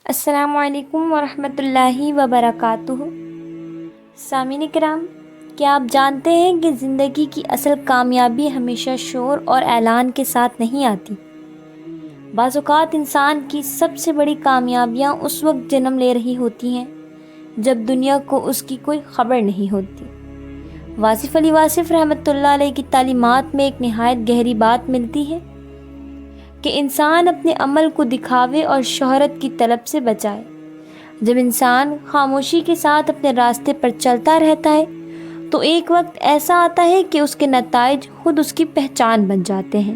السلام علیکم ورحمۃ اللہ وبرکاتہ۔ سامعین کرام، کیا آپ جانتے ہیں کہ زندگی کی اصل کامیابی ہمیشہ شور اور اعلان کے ساتھ نہیں آتی؟ بعض اوقات انسان کی سب سے بڑی کامیابیاں اس وقت جنم لے رہی ہوتی ہیں جب دنیا کو اس کی کوئی خبر نہیں ہوتی۔ واصف علی واصف رحمۃ اللہ علیہ کی تعلیمات میں ایک نہایت گہری بات ملتی ہے کہ انسان اپنے عمل کو دکھاوے اور شہرت کی طلب سے بچائے۔ جب انسان خاموشی کے ساتھ اپنے راستے پر چلتا رہتا ہے تو ایک وقت ایسا آتا ہے کہ اس کے نتائج خود اس کی پہچان بن جاتے ہیں۔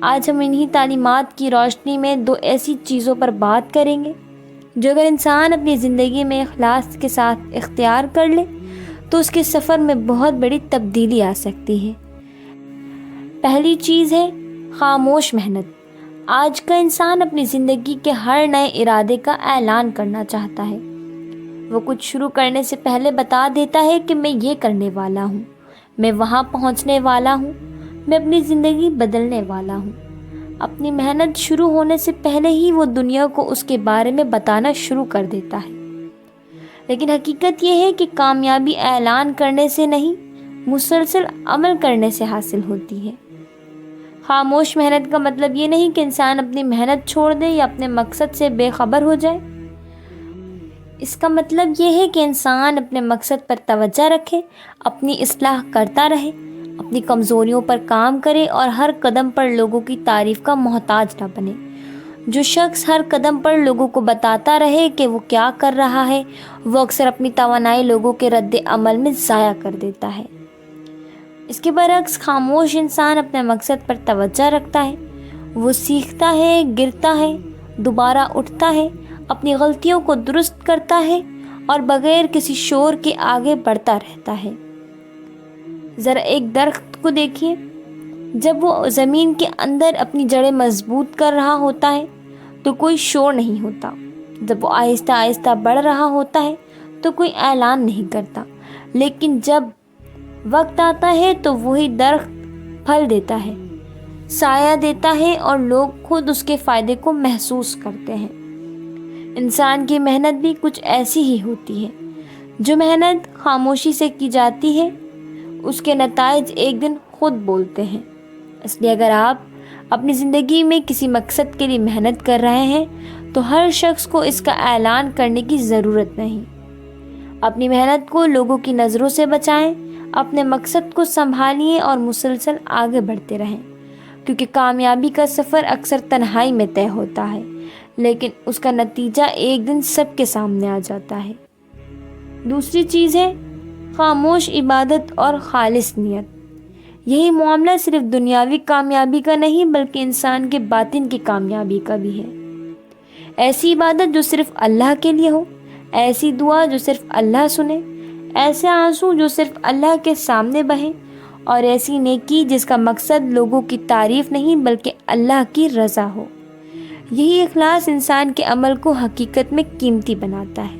آج ہم انہی تعلیمات کی روشنی میں دو ایسی چیزوں پر بات کریں گے جو اگر انسان اپنی زندگی میں اخلاص کے ساتھ اختیار کر لے تو اس کے سفر میں بہت بڑی تبدیلی آ سکتی ہے۔ پہلی چیز ہے خاموش محنت۔ آج کا انسان اپنی زندگی کے ہر نئے ارادے کا اعلان کرنا چاہتا ہے۔ وہ کچھ شروع کرنے سے پہلے بتا دیتا ہے کہ میں یہ کرنے والا ہوں، میں وہاں پہنچنے والا ہوں، میں اپنی زندگی بدلنے والا ہوں۔ اپنی محنت شروع ہونے سے پہلے ہی وہ دنیا کو اس کے بارے میں بتانا شروع کر دیتا ہے۔ لیکن حقیقت یہ ہے کہ کامیابی اعلان کرنے سے نہیں، مسلسل عمل کرنے سے حاصل ہوتی ہے۔ خاموش محنت کا مطلب یہ نہیں کہ انسان اپنی محنت چھوڑ دے یا اپنے مقصد سے بے خبر ہو جائے۔ اس کا مطلب یہ ہے کہ انسان اپنے مقصد پر توجہ رکھے، اپنی اصلاح کرتا رہے، اپنی کمزوریوں پر کام کرے اور ہر قدم پر لوگوں کی تعریف کا محتاج نہ بنے۔ جو شخص ہر قدم پر لوگوں کو بتاتا رہے کہ وہ کیا کر رہا ہے، وہ اکثر اپنی توانائی لوگوں کے رد عمل میں ضائع کر دیتا ہے۔ اس کے برعکس خاموش انسان اپنے مقصد پر توجہ رکھتا ہے۔ وہ سیکھتا ہے، گرتا ہے، دوبارہ اٹھتا ہے، اپنی غلطیوں کو درست کرتا ہے اور بغیر کسی شور کے آگے بڑھتا رہتا ہے۔ ذرا ایک درخت کو دیکھیے، جب وہ زمین کے اندر اپنی جڑیں مضبوط کر رہا ہوتا ہے تو کوئی شور نہیں ہوتا۔ جب وہ آہستہ آہستہ بڑھ رہا ہوتا ہے تو کوئی اعلان نہیں کرتا۔ لیکن جب وقت آتا ہے تو وہی درخت پھل دیتا ہے، سایہ دیتا ہے اور لوگ خود اس کے فائدے کو محسوس کرتے ہیں۔ انسان کی محنت بھی کچھ ایسی ہی ہوتی ہے۔ جو محنت خاموشی سے کی جاتی ہے اس کے نتائج ایک دن خود بولتے ہیں۔ اس لیے اگر آپ اپنی زندگی میں کسی مقصد کے لیے محنت کر رہے ہیں تو ہر شخص کو اس کا اعلان کرنے کی ضرورت نہیں۔ اپنی محنت کو لوگوں کی نظروں سے بچائیں، اپنے مقصد کو سنبھالیے اور مسلسل آگے بڑھتے رہیں، کیونکہ کامیابی کا سفر اکثر تنہائی میں طے ہوتا ہے لیکن اس کا نتیجہ ایک دن سب کے سامنے آ جاتا ہے۔ دوسری چیز ہے خاموش عبادت اور خالص نیت۔ یہی معاملہ صرف دنیاوی کامیابی کا نہیں بلکہ انسان کے باطن کی کامیابی کا بھی ہے۔ ایسی عبادت جو صرف اللہ کے لیے ہو، ایسی دعا جو صرف اللہ سنے، ایسے آنسو جو صرف اللہ کے سامنے بہیں، اور ایسی نیکی جس کا مقصد لوگوں کی تعریف نہیں بلکہ اللہ کی رضا ہو۔ یہی اخلاص انسان کے عمل کو حقیقت میں قیمتی بناتا ہے۔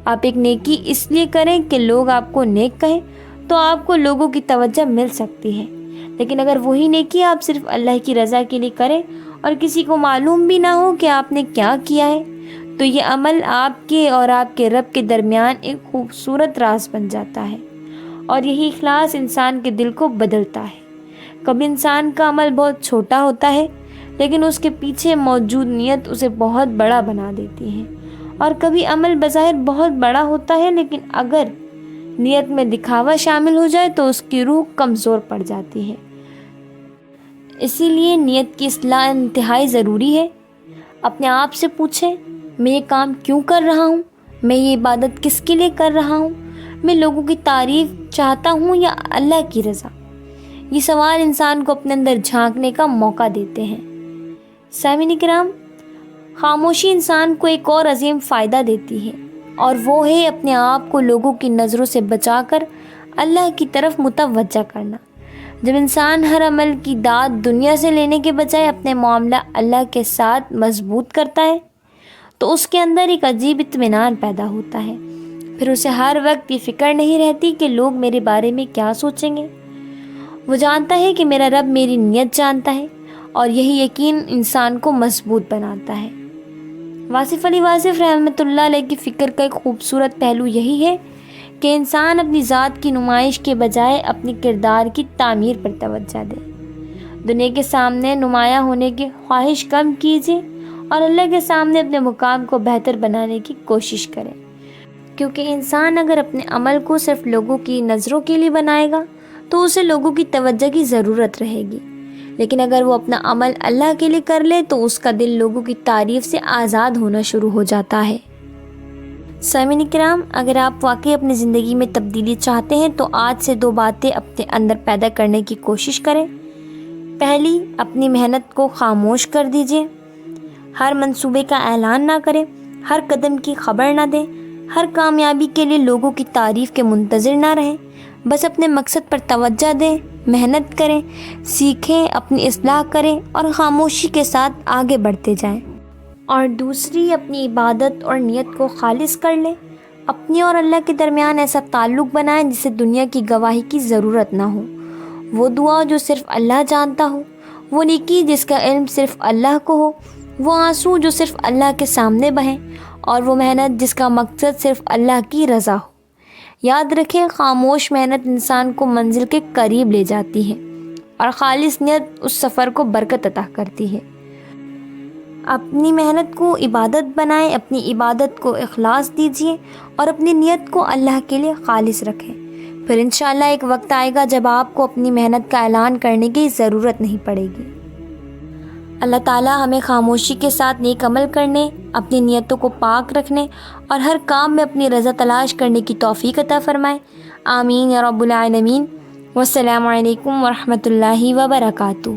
آپ ایک نیکی اس لیے کریں کہ لوگ آپ کو نیک کہیں تو آپ کو لوگوں کی توجہ مل سکتی ہے، لیکن اگر وہی نیکی آپ صرف اللہ کی رضا کے لیے کریں اور کسی کو معلوم بھی نہ ہو کہ آپ نے کیا کیا ہے تو یہ عمل آپ کے اور آپ کے رب کے درمیان ایک خوبصورت راز بن جاتا ہے، اور یہی اخلاص انسان کے دل کو بدلتا ہے۔ کبھی انسان کا عمل بہت چھوٹا ہوتا ہے لیکن اس کے پیچھے موجود نیت اسے بہت بڑا بنا دیتی ہے، اور کبھی عمل بظاہر بہت بڑا ہوتا ہے لیکن اگر نیت میں دکھاوا شامل ہو جائے تو اس کی روح کمزور پڑ جاتی ہے۔ اسی لیے نیت کی اصلاح انتہائی ضروری ہے۔ اپنے آپ سے پوچھیں، میں یہ کام کیوں کر رہا ہوں؟ میں یہ عبادت کس کے لیے کر رہا ہوں؟ میں لوگوں کی تعریف چاہتا ہوں یا اللہ کی رضا؟ یہ سوال انسان کو اپنے اندر جھانکنے کا موقع دیتے ہیں۔ سامعین کرام، خاموشی انسان کو ایک اور عظیم فائدہ دیتی ہے، اور وہ ہے اپنے آپ کو لوگوں کی نظروں سے بچا کر اللہ کی طرف متوجہ کرنا۔ جب انسان ہر عمل کی داد دنیا سے لینے کے بجائے اپنے معاملہ اللہ کے ساتھ مضبوط کرتا ہے تو اس کے اندر ایک عجیب اطمینان پیدا ہوتا ہے۔ پھر اسے ہر وقت یہ فکر نہیں رہتی کہ لوگ میرے بارے میں کیا سوچیں گے۔ وہ جانتا ہے کہ میرا رب میری نیت جانتا ہے، اور یہی یقین انسان کو مضبوط بناتا ہے۔ واصف علی واصف رحمۃ اللہ علیہ کی فکر کا ایک خوبصورت پہلو یہی ہے کہ انسان اپنی ذات کی نمائش کے بجائے اپنی کردار کی تعمیر پر توجہ دے۔ دنیا کے سامنے نمایاں ہونے کی خواہش کم کیجیے اور اللہ کے سامنے اپنے مقام کو بہتر بنانے کی کوشش کرے، کیونکہ انسان اگر اپنے عمل کو صرف لوگوں کی نظروں کے لیے بنائے گا تو اسے لوگوں کی توجہ کی ضرورت رہے گی، لیکن اگر وہ اپنا عمل اللہ کے لیے کر لے تو اس کا دل لوگوں کی تعریف سے آزاد ہونا شروع ہو جاتا ہے۔ سامعین کرام، اگر آپ واقعی اپنی زندگی میں تبدیلی چاہتے ہیں تو آج سے 2 باتیں اپنے اندر پیدا کرنے کی کوشش کریں۔ پہلی، اپنی محنت کو خاموش کر دیجیے۔ ہر منصوبے کا اعلان نہ کریں، ہر قدم کی خبر نہ دیں، ہر کامیابی کے لیے لوگوں کی تعریف کے منتظر نہ رہیں، بس اپنے مقصد پر توجہ دیں، محنت کریں، سیکھیں، اپنی اصلاح کریں اور خاموشی کے ساتھ آگے بڑھتے جائیں۔ اور دوسری، اپنی عبادت اور نیت کو خالص کر لیں۔ اپنی اور اللہ کے درمیان ایسا تعلق بنائیں جسے دنیا کی گواہی کی ضرورت نہ ہو۔ وہ دعا جو صرف اللہ جانتا ہو، وہ نیکی جس کا علم صرف اللہ کو ہو، وہ آنسو جو صرف اللہ کے سامنے بہیں، اور وہ محنت جس کا مقصد صرف اللہ کی رضا ہو۔ یاد رکھیں، خاموش محنت انسان کو منزل کے قریب لے جاتی ہے اور خالص نیت اس سفر کو برکت عطا کرتی ہے۔ اپنی محنت کو عبادت بنائیں، اپنی عبادت کو اخلاص دیجیے اور اپنی نیت کو اللہ کے لیے خالص رکھیں۔ پھر انشاءاللہ ایک وقت آئے گا جب آپ کو اپنی محنت کا اعلان کرنے کی ضرورت نہیں پڑے گی۔ اللہ تعالیٰ ہمیں خاموشی کے ساتھ نیک عمل کرنے، اپنی نیتوں کو پاک رکھنے اور ہر کام میں اپنی رضا تلاش کرنے کی توفیق عطا فرمائے۔ آمین یا رب العالمین۔ والسلام علیکم ورحمۃ اللہ وبرکاتہ۔